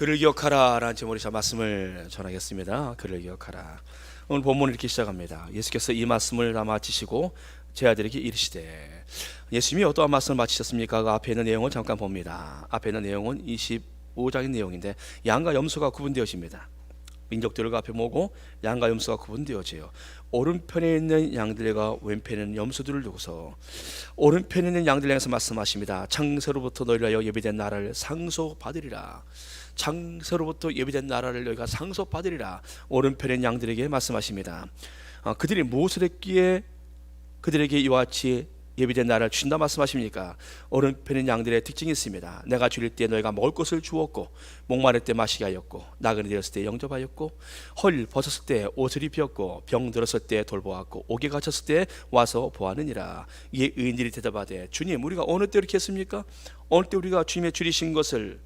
그를 기억하라 라는 제목으로 저 말씀을 전하겠습니다. 그를 기억하라. 오늘 본문을 이렇게 시작합니다. 예수께서 이 말씀을 다 마치시고 제 아들에게 이르시되, 예수님이 어떠한 말씀을 마치셨습니까? 그 앞에 있는 내용을 잠깐 봅니다. 앞에 있는 내용은 25장의 내용인데, 양과 염소가 구분되어집니다. 민족들과 앞에 모고 양과 염소가 구분되어져요. 오른편에 있는 양들과 왼편에 있는 염소들을 두고서 오른편에 있는 양들을 향해서 말씀하십니다. 창세로부터 너희를 위하여 예비된 나라를 상속받으리라. 창세로부터 예비된 나라를 너희가 상속받으리라. 오른편에 있는 양들에게 말씀하십니다. 그들이 무엇을 했기에 그들에게 이와 같이 예비된 나라를 주신다 말씀하십니까? 오른편에 있는 양들의 특징이 있습니다. 내가 줄일 때 너희가 먹을 것을 주었고, 목마를 때 마시게 하였고, 나그네 되었을 때 영접하였고, 헐 벗었을 때 옷을 입혔고, 병 들었을 때 돌보았고, 옥에 갇혔을 때 와서 보았느니라. 이에 의인들이 대답하되, 주님, 우리가 어느 때 이렇게 했습니까? 어느 때 우리가 주님의 줄이신 것을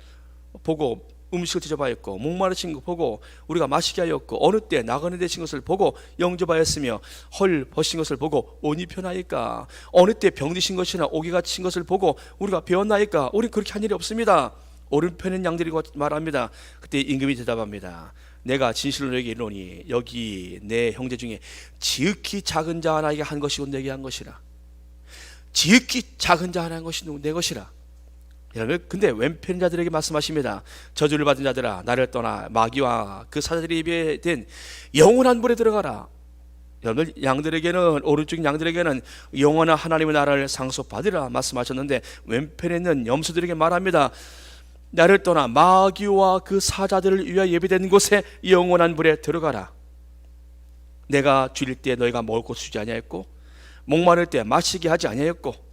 보고 음식을 드셔봤고, 목마르신 거 보고 우리가 마시게 하였고, 어느 때 나그네 되신 것을 보고 영접하였으며, 헐 벗으신 것을 보고 옷 입혀나이까? 어느 때 병 드신 것이나 옥에 갇힌 것을 보고 우리가 배웠나이까? 우리 그렇게 한 일이 없습니다. 오른편엔 양들이 말합니다. 그때 임금이 대답합니다. 내가 진실로 너에게 이르노니 여기 내 형제 중에 지극히 작은 자 하나에게 한 것이고 내게 한 것이라. 지극히 작은 자 하나 한 것이 내 것이라. 여러분, 근데 왼편 자들에게 말씀하십니다. 저주를 받은 자들아, 나를 떠나 마귀와 그 사자들이 입에 된 영원한 불에 들어가라. 여러분, 양들에게는, 오른쪽 양들에게는 영원한 하나님의 나라를 상속받으라 말씀하셨는데, 왼편에 있는 염소들에게 말합니다. 나를 떠나 마귀와 그 사자들을 위하여 예비된 곳에 영원한 불에 들어가라. 내가 줄일 때 너희가 먹을 것을 주지 아니하였고, 목마를 때 마시게 하지 아니하였고,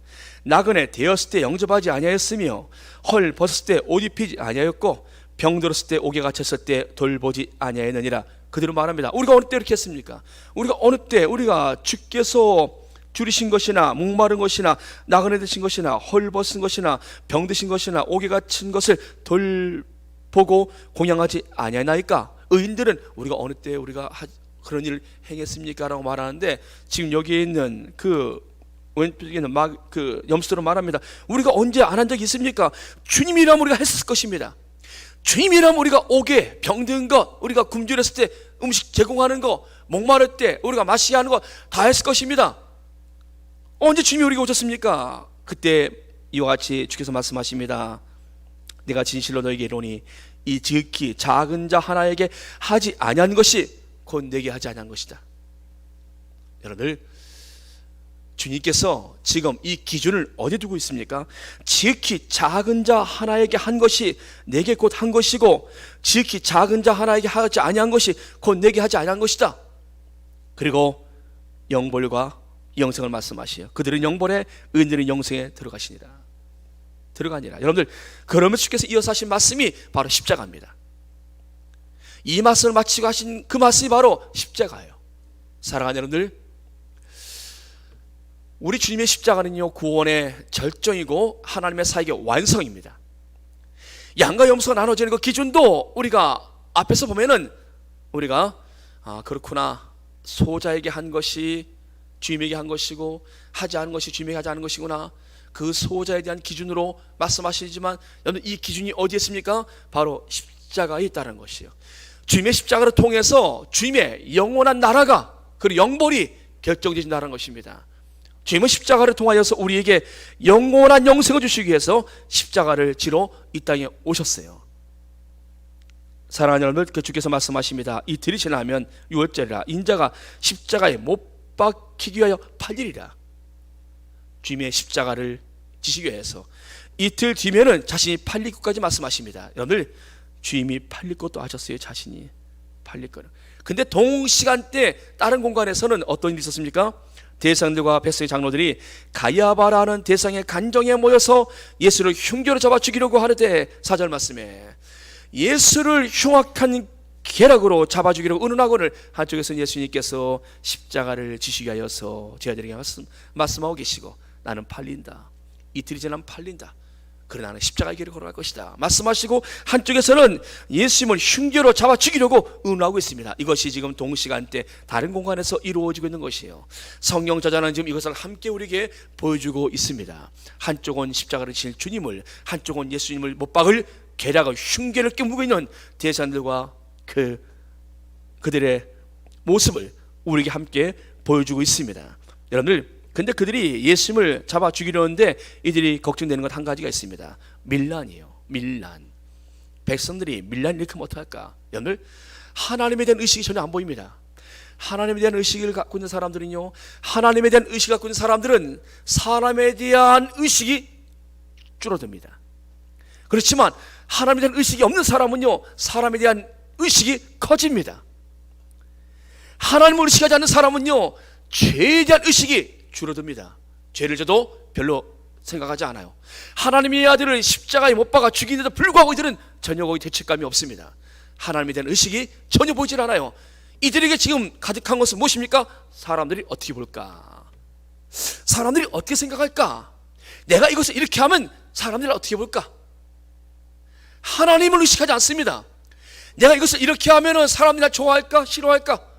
나그네 되었을 때 영접하지 아니하였으며, 헐 벗었을 때 옷 입히지 아니하였고, 병 들었을 때 옥에 갇혔을 때 돌보지 아니하였느니라. 그대로 말합니다. 우리가 어느 때 이렇게 했습니까? 우리가 어느 때 우리가 주께서 줄이신 것이나 목마른 것이나 나그네 되신 것이나 헐 벗은 것이나 병 드신 것이나 옥에 갇힌 것을 돌보고 공양하지 아니하나이까? 의인들은 우리가 어느 때 우리가 그런 일을 행했습니까? 라고 말하는데, 지금 여기에 있는 왼쪽에는 그 염소로 말합니다. 우리가 언제 안 한 적이 있습니까? 주님이라면 우리가 했을 것입니다. 주님이라면 우리가 옥에 병든 것, 우리가 굶주렸을 때 음식 제공하는 것, 목마를 때 우리가 마시게 하는 것 다 했을 것입니다. 언제 주님이 우리에게 오셨습니까? 그때 이와 같이 주께서 말씀하십니다. 내가 진실로 너에게 이르노니 이 지극히 작은 자 하나에게 하지 아니한 것이 곧 내게 하지 아니한 것이다. 여러분들, 주님께서 지금 이 기준을 어디 두고 있습니까? 지극히 작은 자 하나에게 한 것이 내게 곧 한 것이고, 지극히 작은 자 하나에게 하지 아니한 것이 곧 내게 하지 아니한 것이다. 그리고 영벌과 영생을 말씀하시요. 그들은 영벌에, 의인들은 영생에 들어가니라. 여러분들, 그러면서 주께서 이어서 하신 말씀이 바로 십자가입니다. 이 말씀을 마치고 하신 그 말씀이 바로 십자가예요. 사랑하는 여러분들, 우리 주님의 십자가는요, 구원의 절정이고 하나님의 사역의 완성입니다. 양과 염소가 나눠지는 그 기준도 우리가 앞에서 보면은 우리가 그렇구나, 소자에게 한 것이 주님에게 한 것이고 하지 않은 것이 주님에게 하지 않은 것이구나, 그 소자에 대한 기준으로 말씀하시지만, 여러분, 이 기준이 어디에 있습니까? 바로 십자가에 있다는 것이에요. 주님의 십자가를 통해서 주님의 영원한 나라가, 그리고 영벌이 결정되신다는 것입니다. 주님은 십자가를 통하여서 우리에게 영원한 영생을 주시기 위해서 십자가를 지러 이 땅에 오셨어요. 사랑하는 여러분, 그 주께서 말씀하십니다. 이틀이 지나면 유월절이라 인자가 십자가에 못 박히기 위하여 팔리리라. 주님의 십자가를 지시기 위해서 이틀 뒤면은 자신이 팔릴 것까지 말씀하십니다. 여러분들, 주님이 팔릴 것도 아셨어요. 자신이 팔릴 거는. 근데 동시간대 다른 공간에서는 어떤 일이 있었습니까? 대상들과 백성의 장로들이 가야바라는 대상의 간정에 모여서 예수를 흉교로 잡아 죽이려고 하는데, 4절 말씀에 예수를 흉악한 계략으로 잡아 죽이려고 의논하고는, 한쪽에서는 예수님께서 십자가를 지시기 하여서 제 아들에게 말씀하고 계시고, 나는 팔린다, 이틀이 지나면 팔린다, 그러나 나는 십자가의 길을 걸어갈 것이다 말씀하시고, 한쪽에서는 예수님을 흉계로 잡아 죽이려고 의논하고 있습니다. 이것이 지금 동시간대 다른 공간에서 이루어지고 있는 것이에요. 성령 저자는 지금 이것을 함께 우리에게 보여주고 있습니다. 한쪽은 십자가를 지실 주님을, 한쪽은 예수님을 못 박을 계략과 흉계를 깨물고 있는 대제사장들과 그들의 모습을 우리에게 함께 보여주고 있습니다. 여러분들, 근데 그들이 예수님을 잡아 죽이려는데 이들이 걱정되는 건 한 가지가 있습니다. 밀란이에요. 밀란. 백성들이 밀란 일으키면 어떡할까? 여러분들, 하나님에 대한 의식이 전혀 안 보입니다. 하나님에 대한 의식을 갖고 있는 사람들은요, 하나님에 대한 의식을 갖고 있는 사람들은 사람에 대한 의식이 줄어듭니다. 그렇지만 하나님에 대한 의식이 없는 사람은요, 사람에 대한 의식이 커집니다. 하나님을 의식하지 않는 사람은요, 죄에 대한 의식이 줄어듭니다. 죄를 져도 별로 생각하지 않아요. 하나님의 아들을 십자가에 못 박아 죽이는데도 불구하고 이들은 전혀 거기 죄책감이 없습니다. 하나님에 대한 의식이 전혀 보이질 않아요. 이들에게 지금 가득한 것은 무엇입니까? 사람들이 어떻게 볼까? 사람들이 어떻게 생각할까? 내가 이것을 이렇게 하면 사람들이 어떻게 볼까? 하나님을 의식하지 않습니다. 내가 이것을 이렇게 하면 사람들이 나 좋아할까? 싫어할까?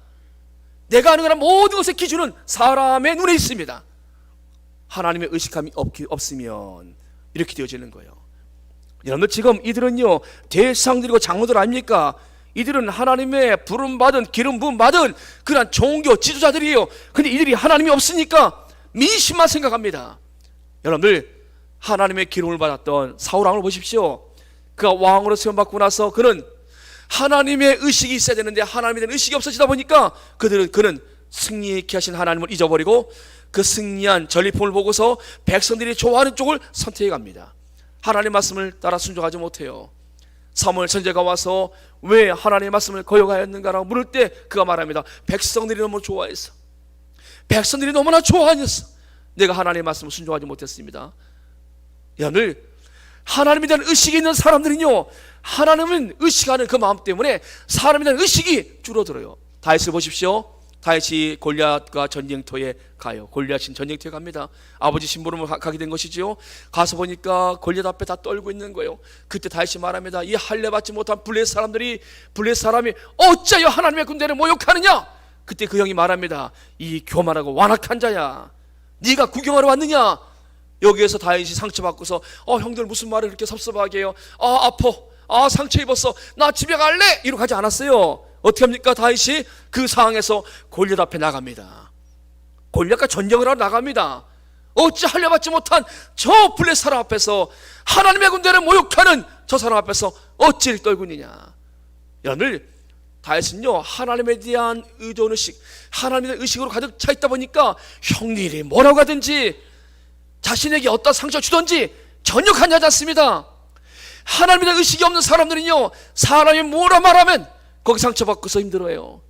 내가 하는 거란 모든 것의 기준은 사람의 눈에 있습니다. 하나님의 의식함이 없으면 이렇게 되어지는 거예요. 여러분들, 지금 이들은요, 대상들이고 장로들 아닙니까? 이들은 하나님의 부름받은, 기름 부음 받은 그런 종교 지도자들이에요. 근데 이들이 하나님이 없으니까 민심만 생각합니다. 여러분들, 하나님의 기름을 받았던 사울 왕을 보십시오. 그가 왕으로 세움받고 나서 그는 하나님의 의식이 있어야 되는데 하나님에 대한 의식이 없어지다 보니까 그는 승리케 하신 하나님을 잊어버리고 그 승리한 전리품을 보고서 백성들이 좋아하는 쪽을 선택해 갑니다. 하나님의 말씀을 따라 순종하지 못해요. 사무엘 선지자가 와서 왜 하나님의 말씀을 거역하였는가라고 물을 때 그가 말합니다. 백성들이 너무 좋아해서, 백성들이 너무나 좋아하였어. 내가 하나님의 말씀을 순종하지 못했습니다. 여러분들, 하나님에 대한 의식이 있는 사람들은요, 하나님은 의식하는 그 마음 때문에 사람에 대한 의식이 줄어들어요. 다윗을 보십시오. 다윗이 골리앗과 전쟁터에 가요. 골리앗인 전쟁터에 갑니다. 아버지 심부름을 가게 된 것이지요. 가서 보니까 골리앗 앞에 다 떨고 있는 거예요. 그때 다윗이 말합니다. 이 할례 받지 못한 블레셋 사람이 어찌하여 하나님의 군대를 모욕하느냐? 그때 그 형이 말합니다. 이 교만하고 완악한 자야, 네가 구경하러 왔느냐? 여기에서 다윗이 상처받고서 형들 무슨 말을 그렇게 섭섭하게 해요? 아파, 상처 입었어, 나 집에 갈래? 이러고 가지 않았어요. 어떻게 합니까? 다윗이 그 상황에서 골리앗 앞에 나갑니다. 골리앗과 전쟁을 하러 나갑니다. 어찌 할례받지 못한 저 블레셋 사람 앞에서, 하나님의 군대를 모욕하는 저 사람 앞에서 어찌를 떨고 있느냐? 여러분들, 다윗은요, 하나님에 대한 의존의식, 하나님에 대한 의식으로 가득 차 있다 보니까 형들이 뭐라고 하든지, 자신에게 어떤 상처 주든지 전혀 관여하지 않습니다. 하나님에 대한 의식이 없는 사람들은요, 사람이 뭐라 말하면 거기 상처받고서 힘들어해요.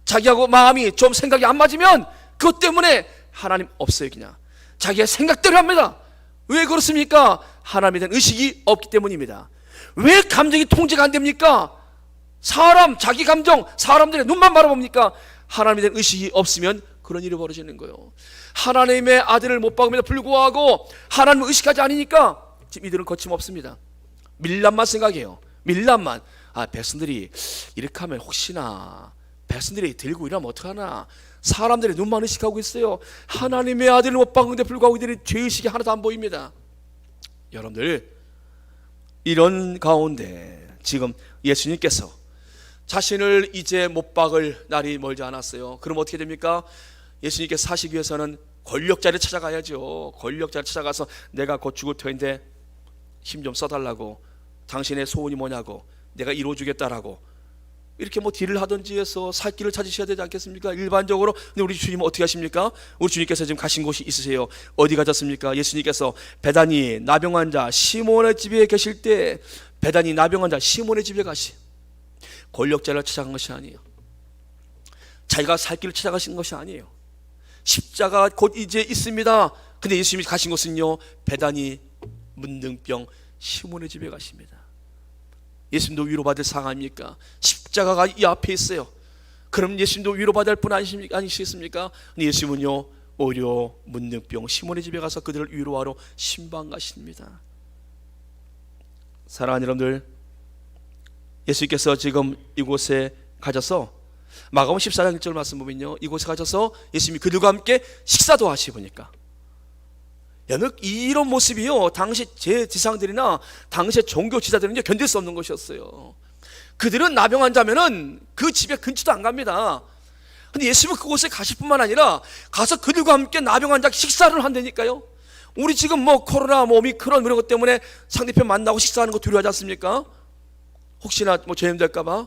자기하고 마음이 좀 생각이 안 맞으면 그것 때문에 하나님 없어요. 그냥 자기의 생각대로 합니다. 왜 그렇습니까? 하나님에 대한 의식이 없기 때문입니다. 왜 감정이 통제가 안 됩니까? 자기 감정, 사람들의 눈만 바라봅니까? 하나님에 대한 의식이 없으면 그런 일이 벌어지는 거예요. 하나님의 아들을 못 박음에도 불구하고 하나님을 의식하지 않으니까 지금 이들은 거침없습니다. 밀란만 생각해요. 밀란만. 백성들이 이렇게 하면 혹시나 백성들이 들고 이러면 어떡하나, 사람들이 눈만 의식하고 있어요. 하나님의 아들을 못 박는데 불구하고 이들이 죄의식이 하나도 안 보입니다. 여러분들, 이런 가운데 지금 예수님께서 자신을 이제 못 박을 날이 멀지 않았어요. 그럼 어떻게 됩니까? 예수님께서 사시기 위해서는 권력자를 찾아가야죠. 권력자를 찾아가서 내가 곧 죽을 터인데 힘 좀 써달라고, 당신의 소원이 뭐냐고, 내가 이루어주겠다라고 이렇게 딜을 하든지 해서 살 길을 찾으셔야 되지 않겠습니까? 일반적으로. 근데 우리 주님은 어떻게 하십니까? 우리 주님께서 지금 가신 곳이 있으세요. 어디 가셨습니까? 예수님께서 베다니 나병 환자 시몬의 집에 계실 때 베다니 나병 환자 시몬의 집에 가시, 권력자를 찾아간 것이 아니에요. 자기가 살 길을 찾아가신 것이 아니에요. 십자가 곧 이제 있습니다. 근데 예수님이 가신 곳은요, 베다니 문둥병 시몬의 집에 가십니다. 예수님도 위로받을 상황 아닙니까? 십자가가 이 앞에 있어요. 그럼 예수님도 위로받을 분 아니시겠습니까? 근데 예수님은요, 오히려 문둥병 시몬의 집에 가서 그들을 위로하러 신방 가십니다. 사랑하는 여러분들, 예수님께서 지금 이곳에 가셔서 마가복음 14장 1절 말씀 보면요, 이곳에 가셔서 예수님이 그들과 함께 식사도 하시보니까 여러분, 이런 모습이요, 당시 제 지상들이나 당시의 종교 지도자들은 견딜 수 없는 것이었어요. 그들은 나병 환자면은 그 집에 근처도 안 갑니다. 근데 예수님은 그곳에 가실 뿐만 아니라 가서 그들과 함께 나병 환자 식사를 한다니까요. 우리 지금 뭐 코로나, 뭐 오미크론 이런 것 때문에 상대편 만나고 식사하는 거 두려워하지 않습니까? 혹시나 뭐 전염될까봐.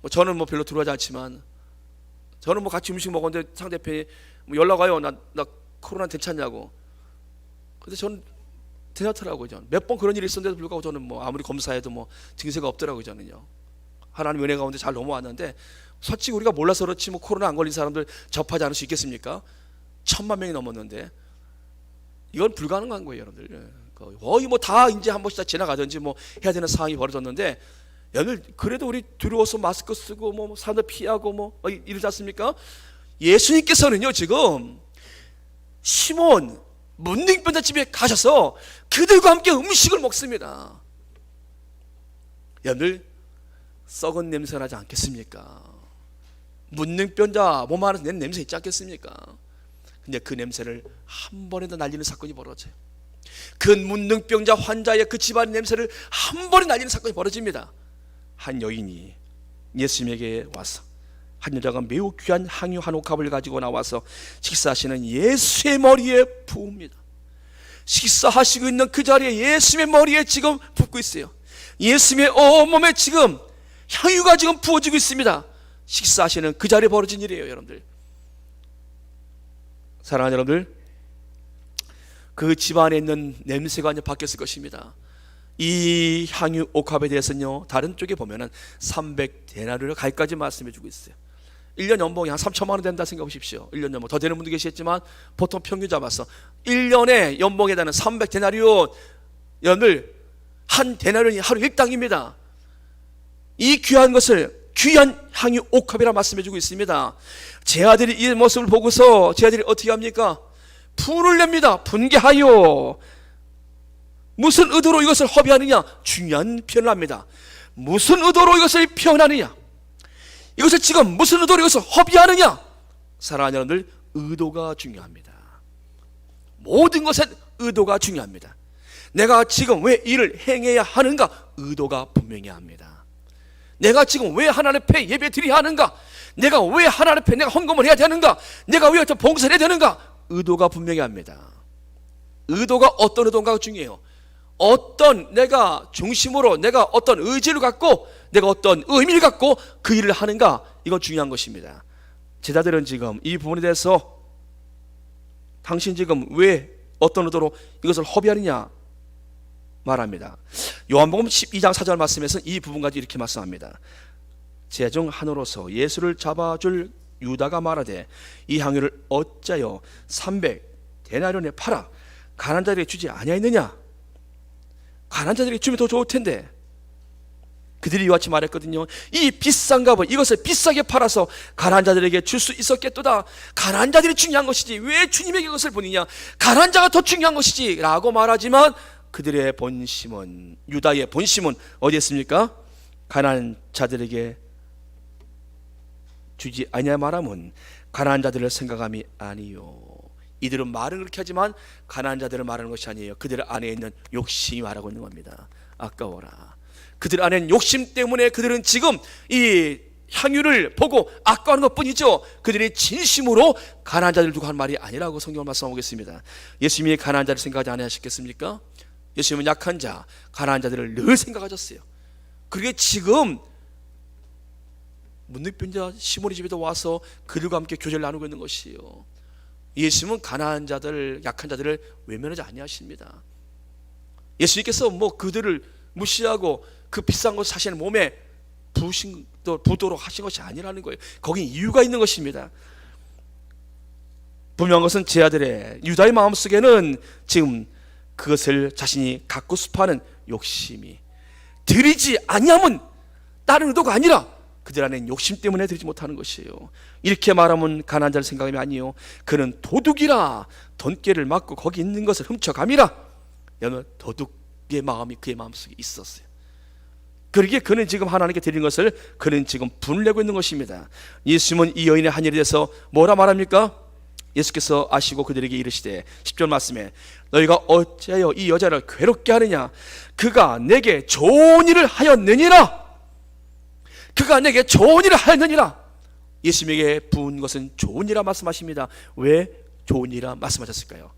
뭐 저는 뭐 별로 두려워하지 않지만, 저는 뭐 같이 음식 먹었는데 상대편이 뭐 연락 와요. 나 코로나 괜찮냐고. 근데 저는 괜찮더라고요. 저는 몇 번 그런 일이 있었는데도 불구하고 저는 뭐 아무리 검사해도 뭐 증세가 없더라고요. 저는요. 하나님 은혜 가운데 잘 넘어왔는데, 솔직히 우리가 몰라서 그렇지 뭐 코로나 안 걸린 사람들 접하지 않을 수 있겠습니까? 1000만 명이 넘었는데 이건 불가능한 거예요, 여러분들. 거의 뭐 다 이제 한 번씩 다 지나가든지 뭐 해야 되는 상황이 벌어졌는데, 여러분 그래도 우리 두려워서 마스크 쓰고 뭐 사람들 피하고 뭐 이러지 않습니까? 예수님께서는요 지금 시몬 문둥병자 집에 가셔서 그들과 함께 음식을 먹습니다. 여러분들 썩은 냄새 나지 않겠습니까? 문둥병자 몸 안에서 낸 냄새 있지 않겠습니까? 근데 그 냄새를 한 번에 더 날리는 사건이 벌어져요. 그 문둥병자 환자의 그 집안 냄새를 한 번에 날리는 사건이 벌어집니다. 한 여인이 예수님에게 와서, 한 여자가 매우 귀한 향유 한 옥합을 가지고 나와서 식사하시는 예수의 머리에 부읍니다. 식사하시고 있는 그 자리에 예수님의 머리에 지금 붓고 있어요. 예수님의 온몸에 지금 향유가 지금 부어지고 있습니다. 식사하시는 그 자리에 벌어진 일이에요, 여러분들. 사랑하는 여러분들, 그 집안에 있는 냄새가 이제 바뀌었을 것입니다. 이 향유 옥합에 대해서는요, 다른 쪽에 보면은 300데나리온을 가까이까지 말씀해 주고 있어요. 1년 연봉이 한 3천만 원 된다 생각해 보십시오. 1년 연봉 더 되는 분도 계시겠지만 보통 평균 잡아서 1년에 연봉에 대한 300데나리온, 여러분들 한 데나리온이 하루 일당입니다. 이 귀한 것을 귀한 향유 옥합이라 말씀해 주고 있습니다. 제 아들이 이 모습을 보고서 제 아들이 어떻게 합니까? 분을 냅니다. 분개하여. 무슨 의도로 이것을 허비하느냐? 중요한 표현을 합니다. 무슨 의도로 이것을 표현하느냐? 이것을 지금 무슨 의도로 이것을 허비하느냐? 사랑하는 여러분들, 의도가 중요합니다. 모든 것엔 의도가 중요합니다. 내가 지금 왜 일을 행해야 하는가? 의도가 분명히 합니다. 내가 지금 왜 하나님 앞에 예배 드려야 하는가? 내가 왜 하나님 앞에 내가 헌금을 해야 되는가? 내가 왜 봉사를 해야 되는가? 의도가 분명히 합니다. 의도가 어떤 의도인가가 중요해요. 어떤 내가 중심으로 내가 어떤 의지를 갖고 내가 어떤 의미를 갖고 그 일을 하는가, 이건 중요한 것입니다. 제자들은 지금 이 부분에 대해서 당신 지금 왜 어떤 의도로 이것을 허비하느냐 말합니다. 요한복음 12장 4절 말씀에서 이 부분까지 이렇게 말씀합니다. 제중 하나로서 예수를 잡아줄 유다가 말하되 이 향유를 어찌하여 300데나리온에 팔아 가난한 자들에게 주지 아니하였느냐? 가난한 자들에게 주면 더 좋을 텐데. 그들이 이와 같이 말했거든요. 이 비싼 값을, 이것을 비싸게 팔아서 가난한 자들에게 줄 수 있었겠도다. 가난한 자들이 중요한 것이지 왜 주님에게 이것을 보느냐? 가난한 자가 더 중요한 것이지 라고 말하지만, 그들의 본심은, 유다의 본심은 어디 있습니까? 가난한 자들에게 주지 아니하 말함은 가난한 자들을 생각함이 아니요. 이들은 말은 그렇게 하지만 가난한 자들을 말하는 것이 아니에요. 그들 안에 있는 욕심이 말하고 있는 겁니다. 아까워라. 그들 안에 있는 욕심 때문에 그들은 지금 이 향유를 보고 아까워하는 것뿐이죠. 그들이 진심으로 가난한 자들을 두고 한 말이 아니라고 성경을 말씀하겠습니다. 예수님이 가난한 자를 생각하지 않으셨겠습니까? 예수님은 약한 자, 가난한 자들을 늘 생각하셨어요. 그게 지금 문둥병자 시몬의 집에도 와서 그들과 함께 교제를 나누고 있는 것이에요. 예수님은 가난한 자들, 약한 자들을 외면하지 아니하십니다. 예수님께서 뭐 그들을 무시하고 그 비싼 것 자신의 몸에 부도록 하신 것이 아니라는 거예요. 거긴 이유가 있는 것입니다. 분명한 것은 제 아들의 유다의 마음속에는 지금 그것을 자신이 갖고 싶어하는 욕심이, 드리지 아니함은 다른 의도가 아니라 그들 안에 욕심 때문에 드리지 못하는 것이에요. 이렇게 말하면 가난한 자를 생각하면 아니요, 그는 도둑이라 돈깨를 맞고 거기 있는 것을 훔쳐감이라. 여러분, 도둑의 마음이 그의 마음속에 있었어요. 그러기에 그는 지금 하나님께 드리는 것을 그는 지금 분을 내고 있는 것입니다. 예수님은 이 여인의 한 일에 대해서 뭐라 말합니까? 예수께서 아시고 그들에게 이르시되 10절 말씀에 너희가 어찌하여 이 여자를 괴롭게 하느냐 그가 내게 좋은 일을 하였느니라. 그가 내게 좋은 일을 하였느니라. 예수님에게 부은 것은 좋은 일이라 말씀하십니다. 왜 좋은 일이라 말씀하셨을까요?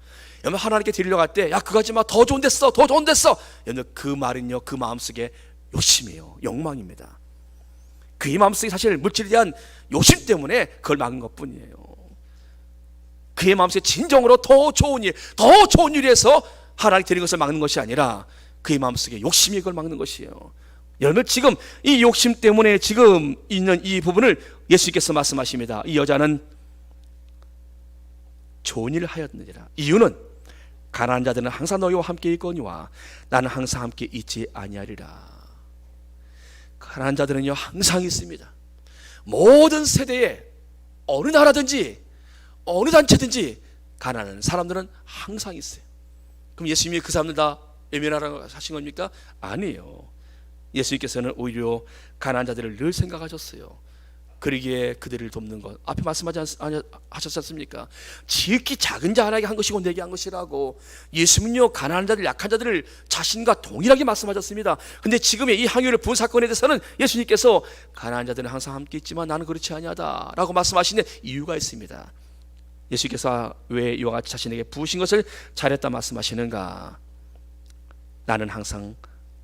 여러분 하나님께 드리러 갈 때 야 그거 하지 마, 더 좋은 데 써, 더 좋은 데 써. 여러분 그 말은요 그 마음속에 욕심이에요. 욕망입니다. 그의 마음속에 사실 물질에 대한 욕심 때문에 그걸 막은 것뿐이에요. 그의 마음속에 진정으로 더 좋은 일을 해서 하나님께 드리는 것을 막는 것이 아니라 그의 마음속에 욕심이 그걸 막는 것이에요. 여러분 지금 이 욕심 때문에 지금 있는 이 부분을 예수께서 말씀하십니다. 이 여자는 좋은 일을 하였느니라. 이유는 가난한 자들은 항상 너희와 함께 있거니와 나는 항상 함께 있지 아니하리라. 가난한 자들은요 항상 있습니다. 모든 세대에 어느 나라든지 어느 단체든지 가난한 사람들은 항상 있어요. 그럼 예수님이 그 사람들 다 외면하라고 하신 겁니까? 아니에요. 예수님께서는 오히려 가난한 자들을 늘 생각하셨어요. 그러기에 그들을 돕는 것 앞에 말씀하셨지 않습니까? 지극히 작은 자 하나에게 한 것이고 내게 한 것이라고. 예수님은요 가난한 자들 약한 자들을 자신과 동일하게 말씀하셨습니다. 근데 지금의 이 항유를 부은 사건에 대해서는 예수님께서 가난한 자들은 항상 함께 있지만 나는 그렇지 아니하다 라고 말씀하시는 이유가 있습니다. 예수님께서 왜 이와 같이 자신에게 부으신 것을 잘했다 말씀하시는가? 나는 항상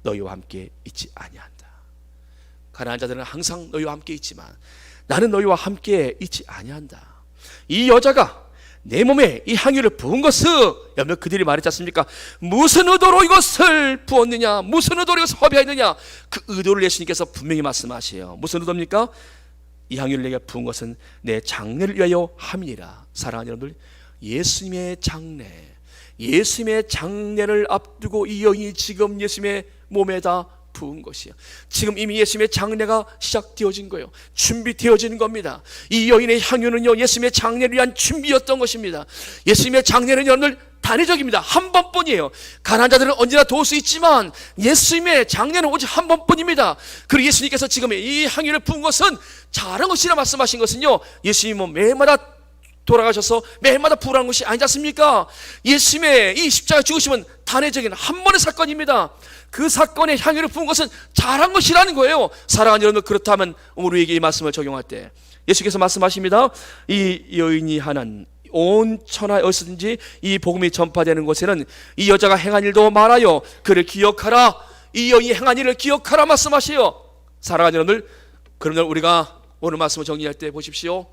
너희와 함께 있지 아니한다. 가난한 자들은 항상 너희와 함께 있지만 나는 너희와 함께 있지 아니한다. 이 여자가 내 몸에 이 향유를 부은 것은 여러분 그들이 말했지 않습니까? 무슨 의도로 이것을 부었느냐, 무슨 의도로 이것을 허비하였느냐. 그 의도를 예수님께서 분명히 말씀하세요. 무슨 의도입니까? 이 향유를 내게 부은 것은 내 장례를 위하여 함이니라. 사랑하는 여러분들, 예수님의 장례를 앞두고 이 여인이 지금 예수님의 몸에다 부은 것이에요. 지금 이미 예수님의 장례가 시작되어진 거예요. 준비되어지는 겁니다. 이 여인의 향유는요 예수님의 장례를 위한 준비였던 것입니다. 예수님의 장례는 여러분들 단회적입니다. 한 번뿐이에요. 가난한 자들은 언제나 도울 수 있지만 예수님의 장례는 오직 한 번뿐입니다. 그리고 예수님께서 지금 이 향유를 부은 것은 잘한 것이라 말씀하신 것은요 예수님은 매일마다 돌아가셔서 매일마다 부으라는 것이 아니지 않습니까? 예수님의 이 십자가 죽으심은 단회적인 한 번의 사건입니다. 그 사건에 향유를 부은 것은 잘한 것이라는 거예요. 사랑하는 여러분, 그렇다면 우리에게 이 말씀을 적용할 때 예수께서 말씀하십니다. 이 여인이 하는 온 천하에 어디서든지 이 복음이 전파되는 곳에는 이 여자가 행한 일도 말하여 그를 기억하라. 이 여인이 행한 일을 기억하라 말씀하시요. 사랑하는 여러분들, 그러면 우리가 오늘 말씀을 정리할 때 보십시오.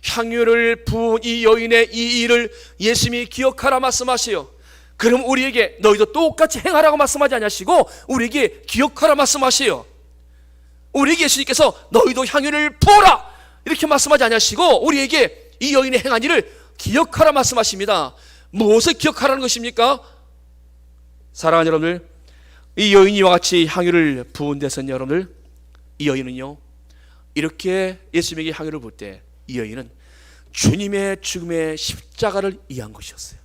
향유를 부은 이 여인의 이 일을 예수님이 기억하라 말씀하시요. 그럼 우리에게 너희도 똑같이 행하라고 말씀하지 않으시고 우리에게 기억하라 말씀하시요. 우리에게 예수님께서 너희도 향유를 부어라 이렇게 말씀하지 않으시고 우리에게 이 여인의 행한 일을 기억하라 말씀하십니다. 무엇을 기억하라는 것입니까? 사랑하는 여러분들, 이 여인이 이와 같이 향유를 부은 데서는 여러분들, 이 여인은요 이렇게 예수님에게 향유를 부을 때 이 여인은 주님의 죽음의 십자가를 이해한 것이었어요.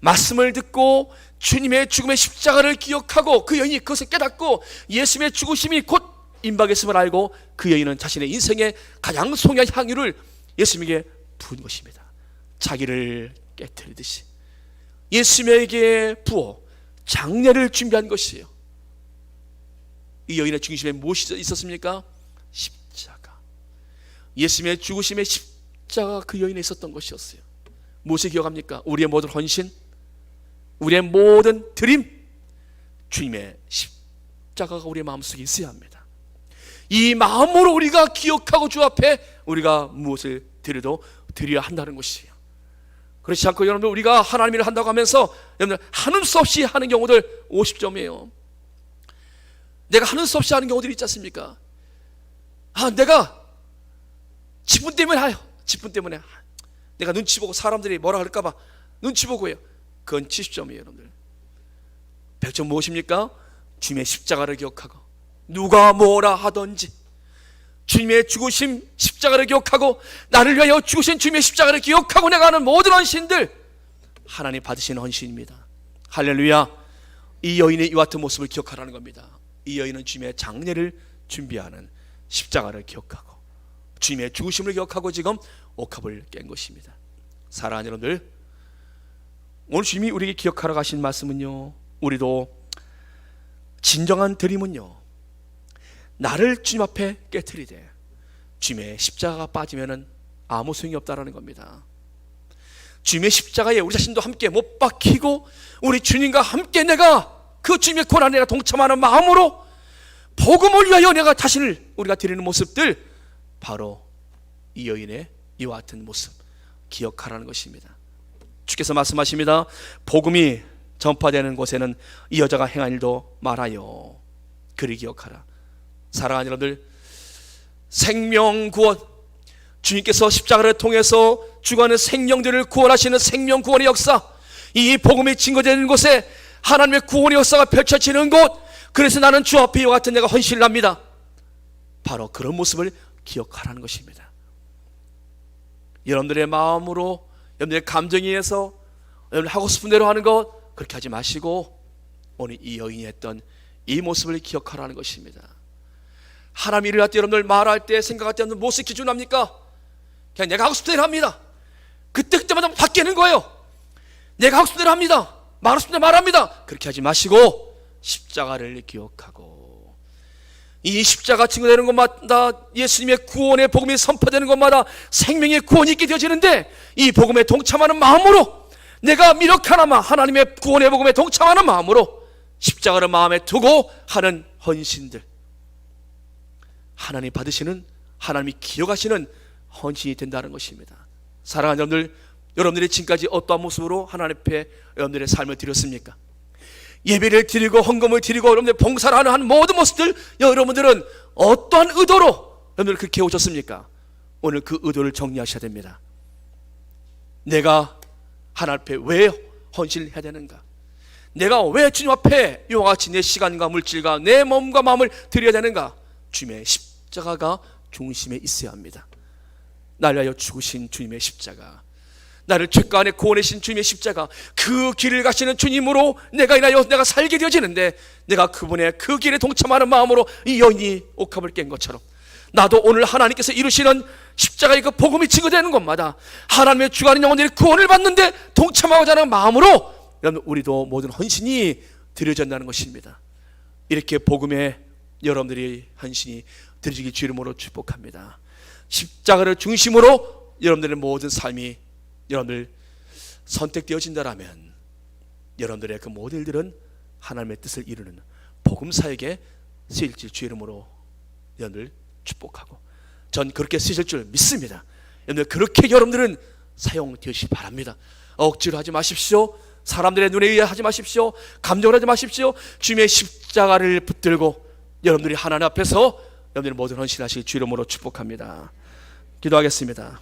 말씀을 듣고 주님의 죽음의 십자가를 기억하고 그 여인이 그것을 깨닫고 예수님의 죽으심이 곧 임박했음을 알고 그 여인은 자신의 인생의 가장 소중한 향유를 예수님에게 부은 것입니다. 자기를 깨뜨리듯이 예수님에게 부어 장례를 준비한 것이에요. 이 여인의 중심에 무엇이 있었습니까? 십자가. 예수님의 죽으심의 십자가 그 여인에 있었던 것이었어요. 무엇을 기억합니까? 우리의 모든 헌신, 우리의 모든 드림, 주님의 십자가가 우리의 마음속에 있어야 합니다. 이 마음으로 우리가 기억하고 주 앞에 우리가 무엇을 드려야 한다는 것이에요. 그렇지 않고 여러분들, 우리가 하나님 일을 한다고 하면서 여러분들 하는 수 없이 하는 경우들 50점이에요. 내가 하는 수 없이 하는 경우들이 있지 않습니까? 내가 직분 때문에 내가 눈치 보고 사람들이 뭐라 할까봐 눈치 보고 해요. 그건 70점이에요. 여러분들 100점 무엇입니까? 주님의 십자가를 기억하고 누가 뭐라 하든지 주님의 죽으심 십자가를 기억하고 나를 위하여 죽으신 주님의 십자가를 기억하고 내가 하는 모든 헌신들 하나님 받으시는 헌신입니다. 할렐루야. 이 여인의 이와 같은 모습을 기억하라는 겁니다. 이 여인은 주님의 장례를 준비하는 십자가를 기억하고 주님의 죽으심을 기억하고 지금 옥합을 깬 것입니다. 사랑하는 여러분들, 오늘 주님이 우리에게 기억하러 가신 말씀은요, 우리도 진정한 드림은요, 나를 주님 앞에 깨트리되 주님의 십자가가 빠지면은 아무 소용이 없다라는 겁니다. 주님의 십자가에 우리 자신도 함께 못 박히고 우리 주님과 함께 내가 그 주님의 고난에 내가 동참하는 마음으로 복음을 위하여 내가 자신을 우리가 드리는 모습들, 바로 이 여인의 이와 같은 모습 기억하라는 것입니다. 주께서 말씀하십니다. 복음이 전파되는 곳에는 이 여자가 행한 일도 말하여 그리 기억하라. 사랑하는 여러분들, 생명구원, 주님께서 십자가를 통해서 죽어가는 생명들을 구원하시는 생명구원의 역사, 이 복음이 증거되는 곳에 하나님의 구원의 역사가 펼쳐지는 곳, 그래서 나는 주 앞에 이와 같은 내가 헌신을 합니다. 바로 그런 모습을 기억하라는 것입니다. 여러분들의 마음으로, 여러분들의 감정에 의해서 여러분 하고 싶은 대로 하는 것, 그렇게 하지 마시고 오늘 이 여인이 했던 이 모습을 기억하라는 것입니다. 하나님 일을 할 때 여러분들 말할 때, 생각할 때 무엇을 기준합니까? 그냥 내가 하고 싶은 대로 합니다. 그때마다 바뀌는 거예요. 내가 하고 싶은 대로 합니다. 말하고 싶은 대로 말합니다. 그렇게 하지 마시고 십자가를 기억하고, 이 십자가 증거되는 곳마다 예수님의 구원의 복음이 선포되는 곳마다 생명의 구원이 있게 되어지는데, 이 복음에 동참하는 마음으로, 내가 미력하나마 하나님의 구원의 복음에 동참하는 마음으로 십자가를 마음에 두고 하는 헌신들, 하나님 받으시는, 하나님이 기억하시는 헌신이 된다는 것입니다. 사랑하는 여러분들, 여러분들이 지금까지 어떠한 모습으로 하나님 앞에 여러분들의 삶을 드렸습니까? 예배를 드리고 헌금을 드리고 여러분들 봉사를 하는 한 모든 모습들, 여러분들은 어떠한 의도로 여러분들 그렇게 오셨습니까? 오늘 그 의도를 정리하셔야 됩니다. 내가 하나님 앞에 왜 헌신을 해야 되는가? 내가 왜 주님 앞에 이와 같이 내 시간과 물질과 내 몸과 마음을 드려야 되는가? 주님의 십자가가 중심에 있어야 합니다. 나를 위하여 죽으신 주님의 십자가, 나를 죄가 안에 구원하신 주님의 십자가, 그 길을 가시는 주님으로 내가 인하여 내가 살게 되어지는데, 내가 그분의 그 길에 동참하는 마음으로 이 여인이 옥합을 깬 것처럼, 나도 오늘 하나님께서 이루시는 십자가의 그 복음이 증거되는 곳마다 하나님의 주관인 영혼들이 구원을 받는데 동참하고자 하는 마음으로 여러분, 우리도 모든 헌신이 드려진다는 것입니다. 이렇게 복음에 여러분들이 헌신이 드려지기 주 이름으로 축복합니다. 십자가를 중심으로 여러분들의 모든 삶이 여러분들 선택되어진다라면 여러분들의 그 모든 일들은 하나님의 뜻을 이루는 복음사에게 쓰일지 주 이름으로 여러분들 축복하고, 전 그렇게 쓰실 줄 믿습니다. 여러분들 그렇게 여러분들은 사용되시기 바랍니다. 억지로 하지 마십시오. 사람들의 눈에 의해 하지 마십시오. 감정을 하지 마십시오. 주님의 십자가를 붙들고 여러분들이 하나님 앞에서 여러분들의 모든 헌신하시기 주 이름으로 축복합니다. 기도하겠습니다.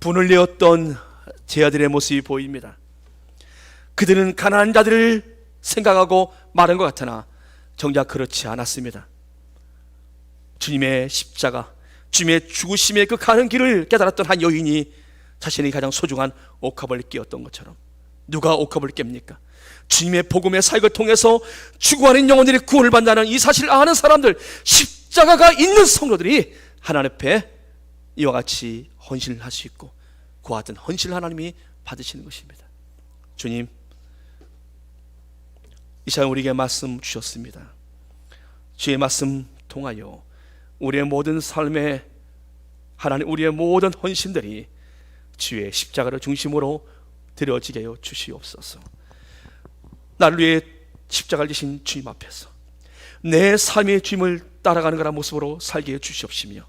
분을 내었던 제 아들의 모습이 보입니다. 그들은 가난한 자들을 생각하고 말한 것 같으나 정작 그렇지 않았습니다. 주님의 십자가, 주님의 죽으심의 그 가는 길을 깨달았던 한 여인이 자신의 가장 소중한 옥합을 깨었던 것처럼, 누가 옥합을 깹니까? 주님의 복음의 사역을 통해서 죽어가는 영혼들이 구원을 받는다는 이 사실을 아는 사람들, 십자가가 있는 성도들이 하나님 앞에 이와 같이 헌신을 할 수 있고, 그와 같은 헌신을 하나님이 받으시는 것입니다. 주님, 이 시간 우리에게 말씀 주셨습니다. 주의 말씀 통하여 우리의 모든 삶에 하나님, 우리의 모든 헌신들이 주의 십자가를 중심으로 드려지게 하여 주시옵소서. 나를 위해 십자가를 지신 주님 앞에서 내 삶의 주님을 따라가는 그런 모습으로 살게 해 주시옵시며,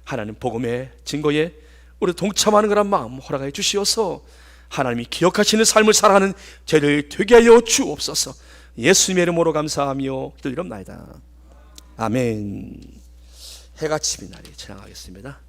하나님 복음의 증거에 우리 동참하는 그런 마음 허락해 주시어서 하나님이 기억하시는 삶을 살아가는 저희를 되게 하여 주옵소서. 예수님의 이름으로 감사하며 기도드리옵나이다. 아멘. 해가 치는 날이 지나가겠습니다.